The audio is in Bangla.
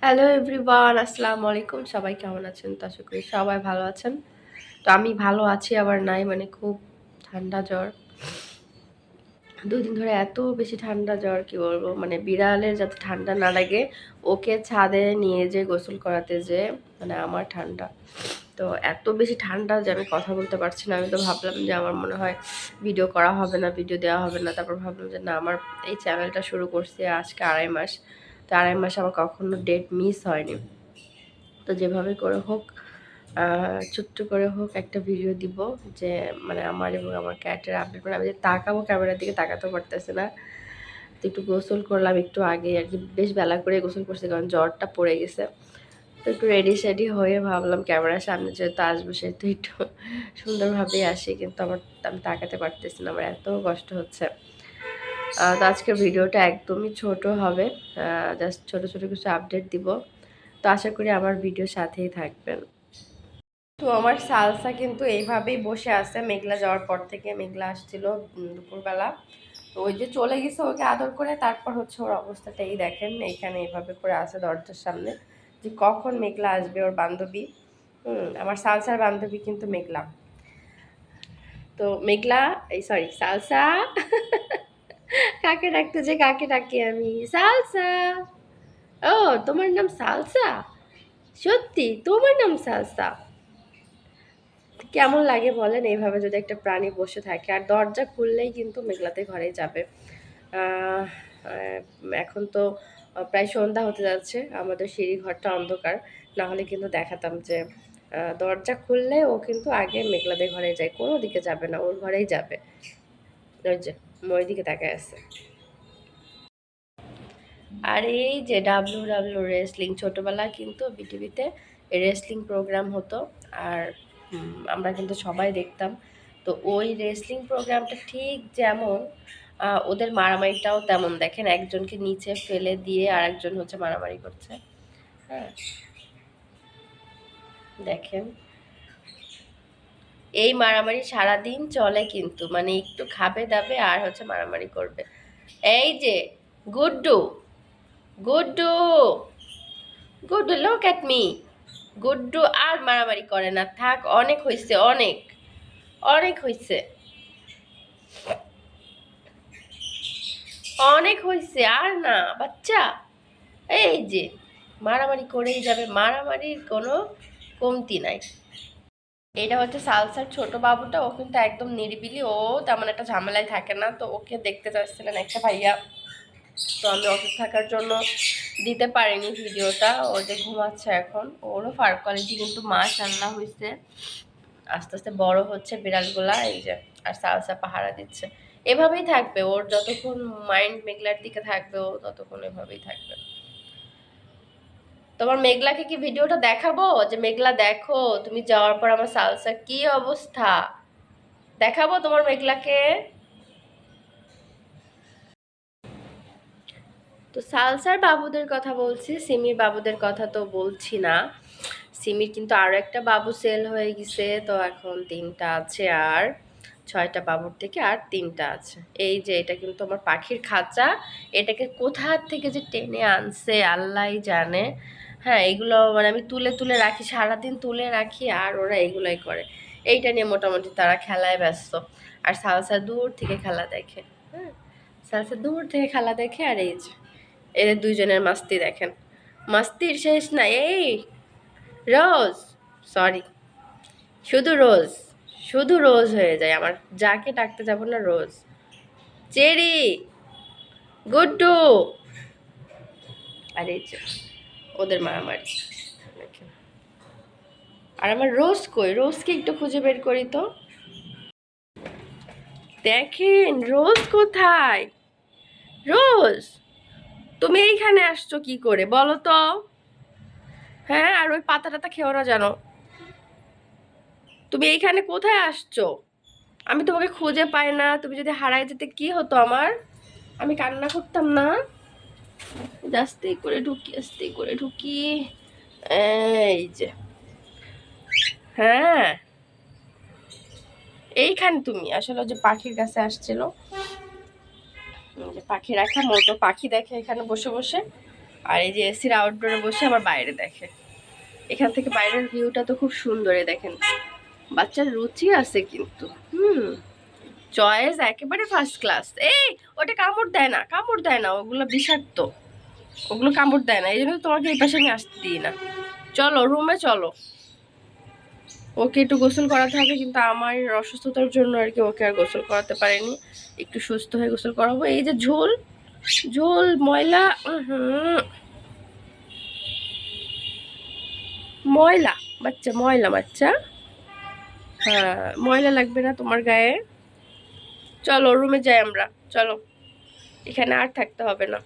হ্যালো এভরিওয়ান, আসসালামু আলাইকুম। সবাই কেমন আছেন? তো আশা করি সবাই ভালো আছেন। তো আমি ভালো আছি আবার নাই, মানে খুব ঠান্ডা জ্বর। ২ দিন ধরে এত বেশি ঠান্ডা জ্বর, কি বলবো, মানে বিড়ালের যাতে ঠান্ডা না লাগে ওকে ছাদে নিয়ে যেয়ে গোসল করাতে যেয়ে মানে আমার ঠান্ডা। তো এত বেশি ঠান্ডা যে আমি কথা বলতে পারছি না। আমি তো ভাবলাম যে আমার মনে হয় ভিডিও করা হবে না, ভিডিও দেওয়া হবে না। তারপর ভাবলাম যে না, আমার এই চ্যানেলটা শুরু করছি আজকে ২.৫ মাস। তো ২.৫ মাস আমার কখনো ডেট মিস হয়নি। তো যেভাবে করে হোক, ছোট্ট করে হোক একটা ভিডিও দিব, যে মানে আমার এবং আমার ক্যাটের আপডেট। মানে আমি যে তাকাবো ক্যামেরার দিকে তাকাতেও পারতেছে না। তো একটু গোসল করলাম একটু আগে আর কি, বেশ বেলা করে গোসল করছি কারণ জ্বরটা পড়ে গেছে। তো একটু রেডি সেডি হয়ে ভাবলাম ক্যামেরার সামনে যেহেতু আসবো সেহেতু একটু সুন্দরভাবেই আসি, কিন্তু আমি তাকাতে পারতেছি না, আমার এত কষ্ট হচ্ছে। তো আজকের ভিডিওটা একদমই ছোট হবে, জাস্ট ছোট ছোট কিছু আপডেট দিব। তো আশা করি আমার ভিডিওর সাথেই থাকবেন। তো আমার সালসা কিন্তু এইভাবেই বসে আছে, মেঘলা যাওয়ার পর থেকে। মেঘলা আসছিল দুপুরবেলা, তো ওই যে চলে গেছে ওকে আদর করে, তারপর হচ্ছে ওর অবস্থাটাই দেখেন, এইখানে এইভাবে করে আছে দরজার সামনে, যে কখন মেঘলা আসবে ওর বান্ধবী। আমার সালসার বান্ধবী কিন্তু মেঘলা। তো মেঘলা, এই সরি সালসা কাকে ডাকতে, যে কাকে ডাকি আমি, সালসা। ও, তোমার নাম সালসা? সত্যি তোমার নাম সালসা? কেমন লাগে বলেন এইভাবে যদি একটা প্রাণী বসে থাকে, আর দরজা খুললেই কিন্তু মেঘলাতে ঘরে যাবে। আহ, আহ, এখন তো প্রায় সন্ধ্যা হতে যাচ্ছে, আমাদের সিঁড়ি ঘরটা অন্ধকার, না হলে কিন্তু দেখাতাম যে দরজা খুললে ও কিন্তু আগে মেঘলাদের ঘরে যায়, কোনো দিকে যাবে না, ওর ঘরেই যাবে। ওই যে ওই দিকে তাকায় আছে। আর এই যে ডাব্লিউ ডাব্লিউ রেসলিং, ছোটবেলায় কিন্তু বিটিভিতে রেসলিং প্রোগ্রাম হতো, আর আমরা কিন্তু সবাই দেখতাম। তো ওই রেসলিং প্রোগ্রামটা ঠিক যেমন ওদের মারামারিটাও তেমন, দেখেন একজনকে নিচে ফেলে দিয়ে আর একজন হচ্ছে মারামারি করছে। হ্যাঁ, দেখেন এই মারামারি সারাদিন চলে, কিন্তু মানে একটু খাবে দাবে আর হচ্ছে মারামারি করবে। এই যে Guddu, Guddu, Guddu look at me. Guddu আর মারামারি করে না, থাক, অনেক হইছে, অনেক অনেক হইছে, অনেক হইছে, আর না বাচ্চা। এই যে মারামারি করেই যাবে, মারামারির কোনো কমতি নাই। এটা হচ্ছে সালসার ছোট বাবুটা, ও কিন্তু একদম নিরিবিলি, ও তেমন একটা ঝামেলায় থাকে না। তো ওকে দেখতে চাচ্ছিলেন একটা ভাইয়া, তো আমি অসুস্থ থাকার জন্য দিতে পারিনি ভিডিওটা। ও যে ঘুমাচ্ছে এখন, ওরও ফার কোয়ালিটি কিন্তু মাশাআল্লাহ হয়েছে, আস্তে আস্তে বড় হচ্ছে বিড়ালগুলা। এই যে, আর সালসা পাহারা দিচ্ছে। এভাবেই থাকবে, ওর যতক্ষণ মাইন্ড মেঘলার দিকে থাকবে ও ততক্ষণ এভাবেই থাকবে। তোমার মেঘলাকে কি ভিডিওটা দেখাবো, যে মেঘলা দেখো তুমি যাওয়ার পর আমার সালসার কি অবস্থা? দেখাবো তোমার মেঘলাকে? তো সালসার বাবুদের কথা বলছি, সিমির বাবুদের কথা তো বলছি না। সিমির কিন্তু আরো একটা বাবু সেল হয়ে গেছে, তো এখন 3টা আছে, আর 6টা বাবুর থেকে আর 3টা আছে। এই যে এটা কিন্তু আমার পাখির খাঁচা, এটাকে কোথা থেকে যে টেনে আনছে আল্লাহই জানে। হ্যাঁ, এগুলো মানে আমি তুলে তুলে রাখি, সারাদিন তুলে রাখি, আর ওরা এগুলাই করে। এইটা নিয়ে মোটামুটি তারা খেলায় ব্যস্ত। আর সালসা দূর থেকে খেলা দেখে। হ্যাঁ, সালসা দূর থেকে খেলা দেখে, আর এই যে এদের দুইজনের মাস্তি দেখেন, মাস্তির শেষ নাই। এই রোজ, সরি, শুধু রোজ, শুধু রোজ হয়ে যায় আমার, যাকে ডাকতে যাব না রোজ। চেরি, গুড্ডু, আর এই যে ওদের মারামারি দেখেন। আর আমার রোজ কই, রোজকে একটু খুঁজে বের করি তো। দেখেন রোজ কোথায়? রোজ, তুমি এইখানে আসছো কি করে বলো তো? হ্যাঁ, আর ওই পাতা টাতা খেও না জানো। তুমি এইখানে কোথায় আসছো? আমি তোমাকে খুঁজে পাই না, তুমি যদি হারায় যেতে কি হতো আমার? আমি কান্না করতাম না? আস্তে করে ঢুকি, আস্তে করে ঢুকি। এই যে, হ্যাঁ, এইখানে তুমি আসলে যে পাখির কাছে আসছিল, যে পাখি রাখা, মোটো পাখি দেখে এখানে বসে বসে। আর এই যে এসির আউটডোরে বসে আবার বাইরে দেখে। এখান থেকে বাইরের ভিউটা তো খুব সুন্দর, দেখেন। বাচ্চার রুচি আছে কিন্তু, চয়েস একেবারে ফার্স্ট ক্লাস। এই ওটা কামড় দেয় না, কামড় দেয় না, ওগুলো বিষাক্ত, ওগুলো কামড় দেয় না, এই জন্য তোমাকে এই পাশে আমি আসতে দিই না। চলো রুমে চলো। ওকে একটু গোসল করাতে হবে, কিন্তু আমার অসুস্থতার জন্য আর কি ওকে আর গোসল করাতে পারিনি। একটু সুস্থ হয়ে গোসল করাবো। এই যে ঝোল ঝোল ময়লা, ময়লা বাচ্চা, ময়লা বাচ্চা। হ্যাঁ, ময়লা লাগবে না তোমার গায়ে। চলো রুমে যাই আমরা, চলো, এখানে আর থাকতে হবে না।